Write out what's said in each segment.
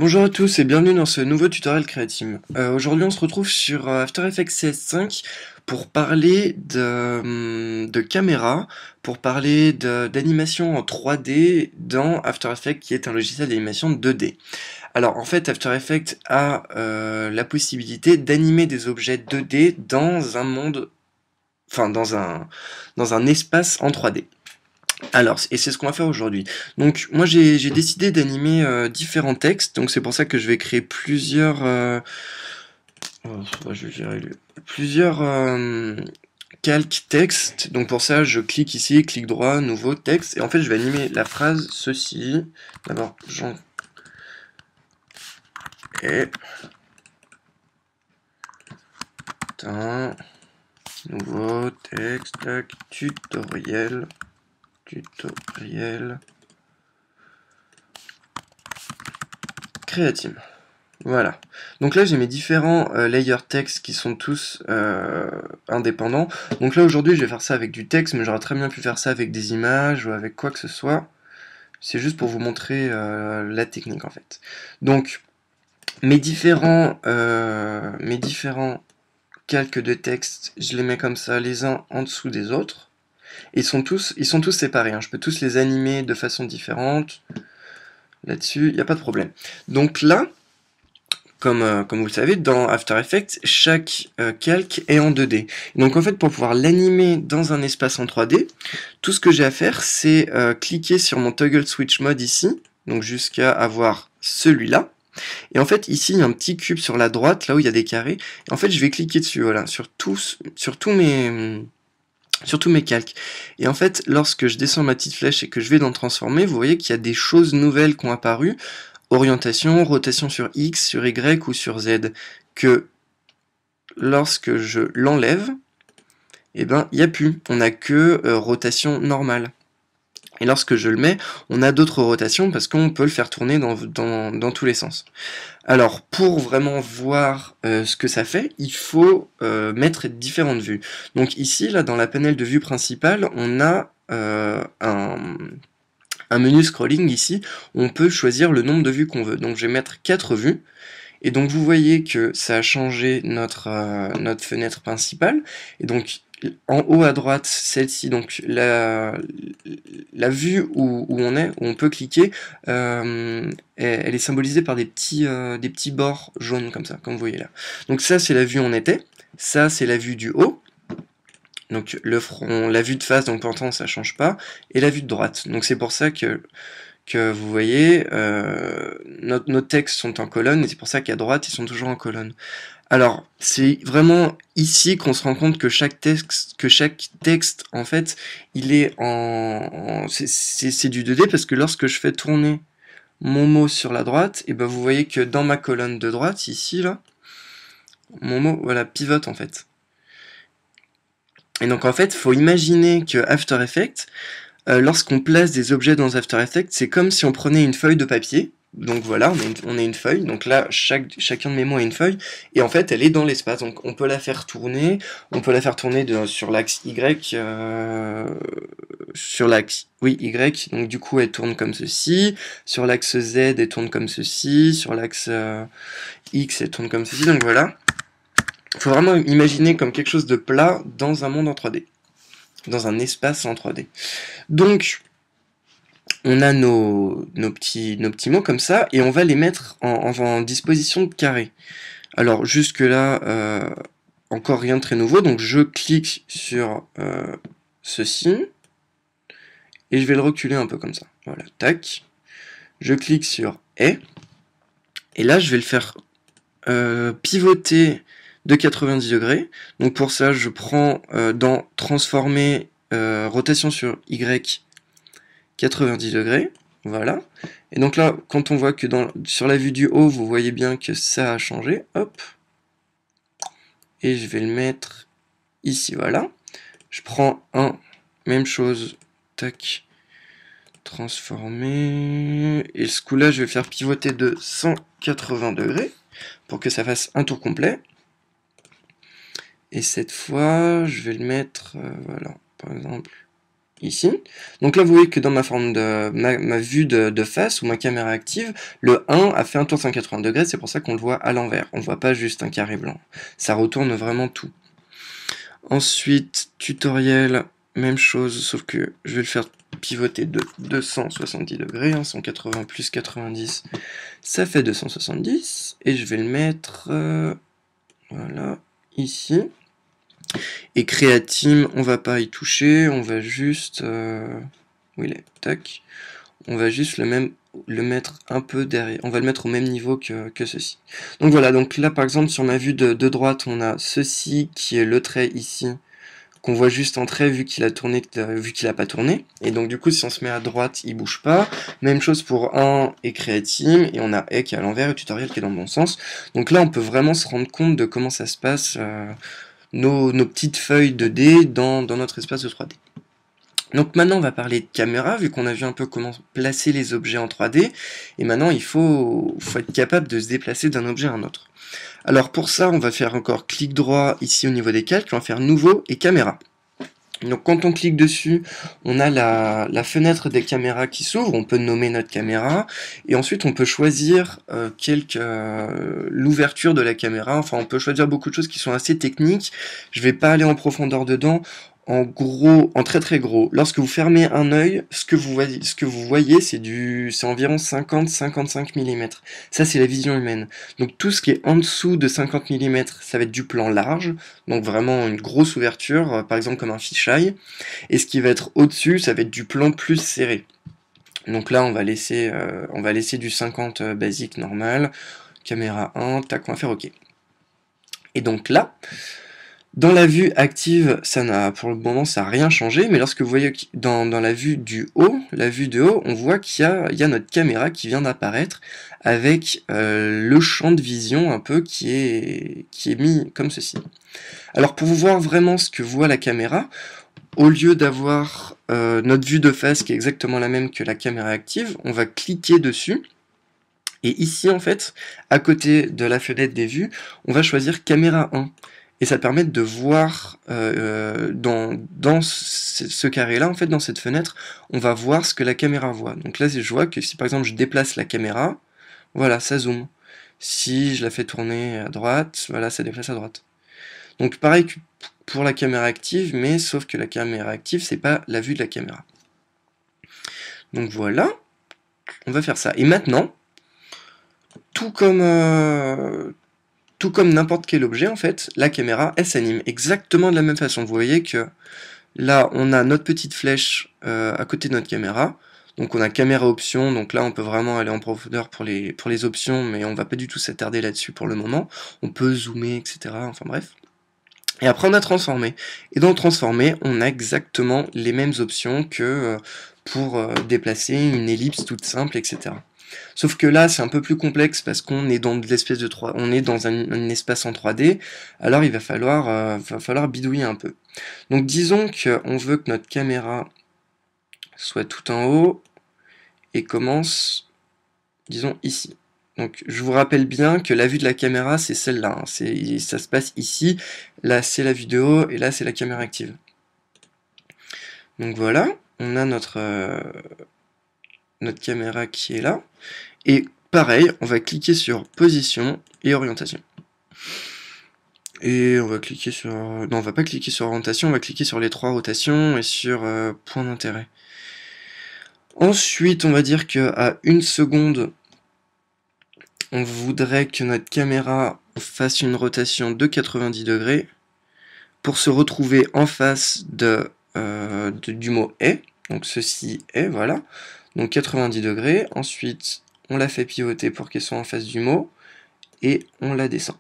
Bonjour à tous et bienvenue dans ce nouveau tutoriel Createam. Aujourd'hui on se retrouve sur After Effects CS5 pour parler de caméra, pour parler d'animation en 3D dans After Effects qui est un logiciel d'animation 2D. Alors en fait After Effects a la possibilité d'animer des objets 2D dans un monde, enfin dans un espace en 3D. Alors, et c'est ce qu'on va faire aujourd'hui. Donc, moi, j'ai décidé d'animer différents textes. Donc, c'est pour ça que je vais créer plusieurs, je vais gérer plusieurs calques texte. Donc, pour ça, je clique ici, clic droit, nouveau texte. Et en fait, je vais animer la phrase ceci. D'abord, Jean est un nouveau texte, tac, tutoriel Createam. Voilà. Donc là, j'ai mes différents layer text qui sont tous indépendants. Donc là, aujourd'hui, je vais faire ça avec du texte, mais j'aurais très bien pu faire ça avec des images ou avec quoi que ce soit. C'est juste pour vous montrer la technique, en fait. Donc, mes différents calques de texte, je les mets comme ça, les uns en dessous des autres. Ils sont tous séparés, hein. Je peux tous les animer de façon différente. Là-dessus, il n'y a pas de problème. Donc là, comme vous le savez, dans After Effects, chaque calque est en 2D. Donc en fait, pour pouvoir l'animer dans un espace en 3D, tout ce que j'ai à faire, c'est cliquer sur mon toggle switch mode ici, donc jusqu'à avoir celui-là. Et en fait, ici, il y a un petit cube sur la droite, là où il y a des carrés. Et en fait, je vais cliquer dessus, voilà, sur tous mes calques. Et en fait, lorsque je descends ma petite flèche et que je vais dans transformer, vous voyez qu'il y a des choses nouvelles qui ont apparu. Orientation, rotation sur X, sur Y ou sur Z, que lorsque je l'enlève, eh ben, il n'y a plus. On n'a que rotation normale. Et lorsque je le mets, on a d'autres rotations parce qu'on peut le faire tourner dans tous les sens. Alors, pour vraiment voir ce que ça fait, il faut mettre différentes vues. Donc ici, là, dans la panel de vue principale, on a un menu scrolling ici, où on peut choisir le nombre de vues qu'on veut. Donc je vais mettre 4 vues, et donc vous voyez que ça a changé notre fenêtre principale, et donc en haut à droite, celle-ci, donc la vue où on peut cliquer, elle est symbolisée par des petits bords jaunes comme ça, comme vous voyez là. Donc ça c'est la vue où on était, ça c'est la vue du haut, donc le front, la vue de face, donc pourtant ça change pas, et la vue de droite. Donc c'est pour ça que vous voyez, nos textes sont en colonne, et c'est pour ça qu'à droite ils sont toujours en colonne. Alors c'est vraiment ici qu'on se rend compte que chaque texte en fait, il est c'est du 2D, parce que lorsque je fais tourner mon mot sur la droite, et ben vous voyez que dans ma colonne de droite, ici là, mon mot, voilà, pivote en fait. Et donc en fait, faut imaginer que After Effects, lorsqu'on place des objets dans After Effects, c'est comme si on prenait une feuille de papier. Donc voilà, on a une feuille. Donc là, chacun de mes mots a une feuille. Et en fait, elle est dans l'espace. Donc on peut la faire tourner. On peut la faire tourner sur l'axe Y. Sur l'axe, oui, Y. Donc du coup, elle tourne comme ceci. Sur l'axe Z, elle tourne comme ceci. Sur l'axe X, elle tourne comme ceci. Donc voilà. Il faut vraiment imaginer comme quelque chose de plat dans un monde en 3D. Dans un espace en 3D. Donc, on a nos petits mots comme ça, et on va les mettre en disposition de carré. Alors, jusque-là, encore rien de très nouveau, donc je clique sur ceci, et je vais le reculer un peu comme ça. Voilà, tac. Je clique sur et là, je vais le faire pivoter de 90 degrés. Donc pour ça, je prends dans transformer rotation sur Y 90 degrés, voilà. Et donc là, quand on voit que sur la vue du haut, vous voyez bien que ça a changé, hop. Et je vais le mettre ici, voilà. Je prends même chose, tac, transformer. Et ce coup-là, je vais faire pivoter de 180 degrés pour que ça fasse un tour complet. Et cette fois, je vais le mettre, voilà, par exemple, ici. Donc là, vous voyez que dans ma forme de ma vue de face, ou ma caméra active, le 1 a fait un tour de 180 degrés, c'est pour ça qu'on le voit à l'envers. On ne voit pas juste un carré blanc. Ça retourne vraiment tout. Ensuite, tutoriel, même chose, sauf que je vais le faire pivoter de 270 degrés, hein, 180 plus 90, ça fait 270, et je vais le mettre, voilà, ici. Et Createam, on va pas y toucher, on va juste, où il est, tac, on va juste le mettre un peu derrière, on va le mettre au même niveau que ceci. Donc voilà, donc là par exemple sur ma vue de droite, on a ceci qui est le trait ici, qu'on voit juste en trait vu qu'il a tourné, vu qu'il a pas tourné. Et donc du coup si on se met à droite, il bouge pas. Même chose pour 1 et Createam, et on a E qui est à l'envers et tutoriel qui est dans le bon sens. Donc là on peut vraiment se rendre compte de comment ça se passe, nos petites feuilles de dés dans notre espace de 3D. Donc maintenant on va parler de caméra, vu qu'on a vu un peu comment placer les objets en 3D, et maintenant il faut être capable de se déplacer d'un objet à un autre. Alors pour ça on va faire encore clic droit ici au niveau des calques, on va faire nouveau et caméra. Donc quand on clique dessus, on a la fenêtre des caméras qui s'ouvre, on peut nommer notre caméra, et ensuite on peut choisir l'ouverture de la caméra, enfin on peut choisir beaucoup de choses qui sont assez techniques, je vais pas aller en profondeur dedans. En gros, en très très gros, lorsque vous fermez un œil, ce que vous voyez, c'est environ 50-55 mm. Ça, c'est la vision humaine. Donc tout ce qui est en dessous de 50 mm, ça va être du plan large, donc vraiment une grosse ouverture, par exemple comme un fisheye. Et ce qui va être au-dessus, ça va être du plan plus serré. Donc là, on va laisser du 50 basique normal, caméra 1, tac, on va faire OK. Et donc là, dans la vue active, pour le moment, ça n'a rien changé, mais lorsque vous voyez dans la vue du haut, la vue de haut, on voit qu'il y a notre caméra qui vient d'apparaître avec le champ de vision un peu qui est mis comme ceci. Alors pour vous voir vraiment ce que voit la caméra, au lieu d'avoir notre vue de face qui est exactement la même que la caméra active, on va cliquer dessus. Et ici, en fait, à côté de la fenêtre des vues, on va choisir caméra 1. Et ça permet de voir dans ce carré-là, en fait, dans cette fenêtre, on va voir ce que la caméra voit. Donc là, je vois que si par exemple je déplace la caméra, voilà, ça zoome. Si je la fais tourner à droite, voilà, ça déplace à droite. Donc pareil que pour la caméra active, mais sauf que la caméra active, c'est pas la vue de la caméra. Donc voilà, on va faire ça. Et maintenant, tout comme n'importe quel objet, en fait, la caméra, elle s'anime exactement de la même façon. Vous voyez que là, on a notre petite flèche à côté de notre caméra. Donc on a caméra option, donc là on peut vraiment aller en profondeur pour les options, mais on va pas du tout s'attarder là-dessus pour le moment. On peut zoomer, etc. Enfin bref. Et après on a transformé. Et dans transformé, on a exactement les mêmes options que pour déplacer une ellipse toute simple, etc. Sauf que là, c'est un peu plus complexe parce qu'on est dans l'espèce de 3, on est dans un espace en 3D, alors il va falloir bidouiller un peu. Donc disons qu'on veut que notre caméra soit tout en haut et commence, disons, ici. Donc je vous rappelle bien que la vue de la caméra, c'est celle-là, hein. Ça se passe ici, là c'est la vidéo, et là c'est la caméra active. Donc voilà, on a notre caméra qui est là. Et pareil, on va cliquer sur position et orientation. Et on va cliquer sur... Non, on va pas cliquer sur orientation, on va cliquer sur les 3 rotations et sur point d'intérêt. Ensuite, on va dire qu'à 1 seconde, on voudrait que notre caméra fasse une rotation de 90 degrés pour se retrouver en face du mot est. Donc ceci est, voilà. Donc 90 degrés. Ensuite, on la fait pivoter pour qu'elle soit en face du mot. Et on la descend.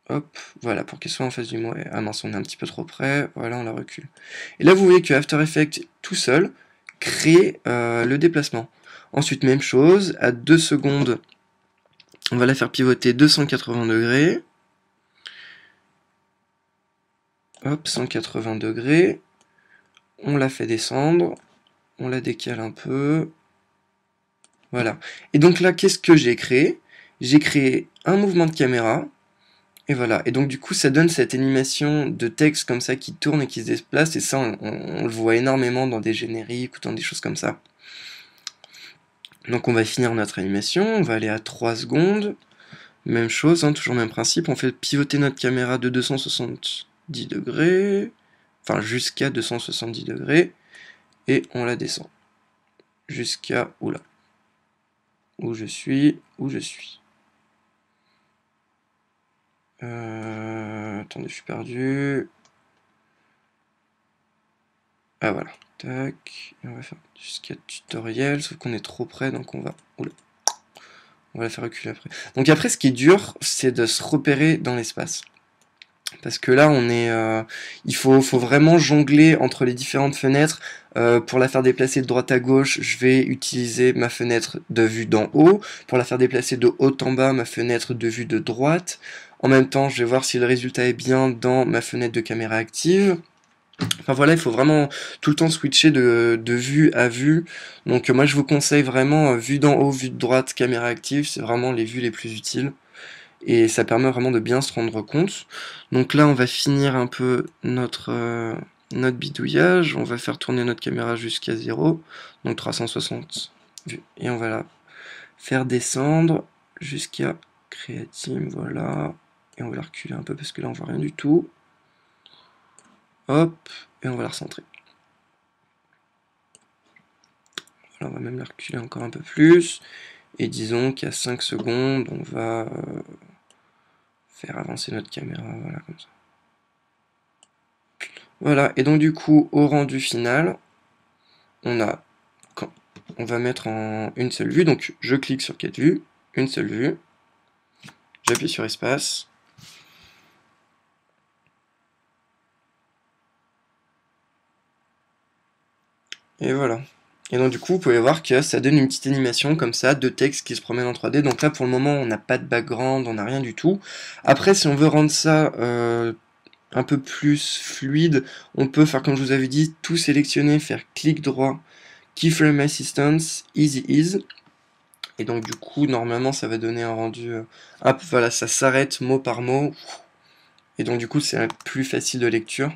Hop, voilà, pour qu'elle soit en face du mot. Ah mince, on est un petit peu trop près. Voilà, on la recule. Et là, vous voyez que After Effects, tout seul, crée le déplacement. Ensuite, même chose, à 2 secondes, on va la faire pivoter 280 degrés. Hop, 180 degrés. On la fait descendre. On la décale un peu. Voilà. Et donc là, qu'est-ce que j'ai créé? J'ai créé un mouvement de caméra Et voilà, et donc du coup ça donne cette animation de texte comme ça qui tourne et qui se déplace, et ça on le voit énormément dans des génériques ou dans des choses comme ça. Donc on va finir notre animation, on va aller à 3 secondes, même chose, hein, toujours le même principe, on fait pivoter notre caméra de 270 degrés, enfin jusqu'à 270 degrés, et on la descend, jusqu'à, oula, où je suis. Attendez, je suis perdu. Ah voilà, tac, et on va faire jusqu'à tutoriel, sauf qu'on est trop près, donc on va... Oula. On va la faire reculer après. Donc après, ce qui est dur, c'est de se repérer dans l'espace. Parce que là, on est, il faut vraiment jongler entre les différentes fenêtres. Pour la faire déplacer de droite à gauche, je vais utiliser ma fenêtre de vue d'en haut. Pour la faire déplacer de haut en bas, ma fenêtre de vue de droite. En même temps, je vais voir si le résultat est bien dans ma fenêtre de caméra active. Enfin voilà, il faut vraiment tout le temps switcher de vue à vue. Donc moi je vous conseille vraiment vue d'en haut, vue de droite, caméra active, c'est vraiment les vues les plus utiles. Et ça permet vraiment de bien se rendre compte. Donc là on va finir un peu notre bidouillage, on va faire tourner notre caméra jusqu'à 0, donc 360 vues. Et on va la faire descendre jusqu'à Creative, voilà. Et on va la reculer un peu parce que là on voit rien du tout. Hop, et on va la recentrer. Voilà, on va même la reculer encore un peu plus. Et disons qu'à 5 secondes, on va faire avancer notre caméra, voilà, comme ça. Voilà, et donc du coup, au rendu final, on va mettre en une seule vue. Donc je clique sur 4 vues, une seule vue. J'appuie sur espace. Et voilà. Et donc du coup, vous pouvez voir que ça donne une petite animation comme ça, de texte qui se promène en 3D. Donc là, pour le moment, on n'a pas de background, on n'a rien du tout. Après, si on veut rendre ça un peu plus fluide, on peut faire comme je vous avais dit, tout sélectionner, faire clic droit, Keyframe Assistance, Easy Ease. Et donc du coup, normalement, ça va donner un rendu... hop, voilà, ça s'arrête mot par mot. Et donc du coup, c'est plus facile de lecture.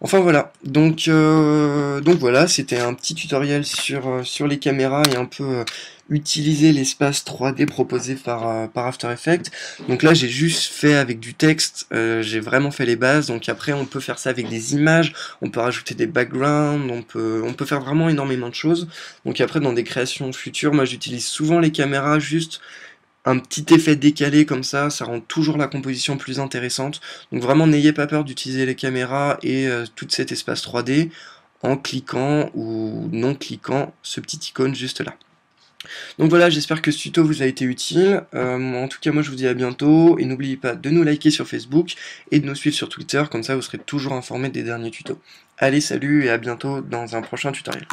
Enfin voilà, donc voilà, c'était un petit tutoriel sur les caméras et un peu utiliser l'espace 3D proposé par After Effects. Donc là j'ai juste fait avec du texte, j'ai vraiment fait les bases, donc après on peut faire ça avec des images, on peut rajouter des backgrounds, on peut faire vraiment énormément de choses. Donc après dans des créations futures, moi j'utilise souvent les caméras juste un petit effet décalé comme ça rend toujours la composition plus intéressante. Donc vraiment n'ayez pas peur d'utiliser les caméras et tout cet espace 3D en cliquant ou non cliquant ce petit icône juste là. Donc voilà, j'espère que ce tuto vous a été utile. En tout cas moi je vous dis à bientôt et n'oubliez pas de nous liker sur Facebook et de nous suivre sur Twitter, comme ça vous serez toujours informé des derniers tutos. Allez, salut et à bientôt dans un prochain tutoriel.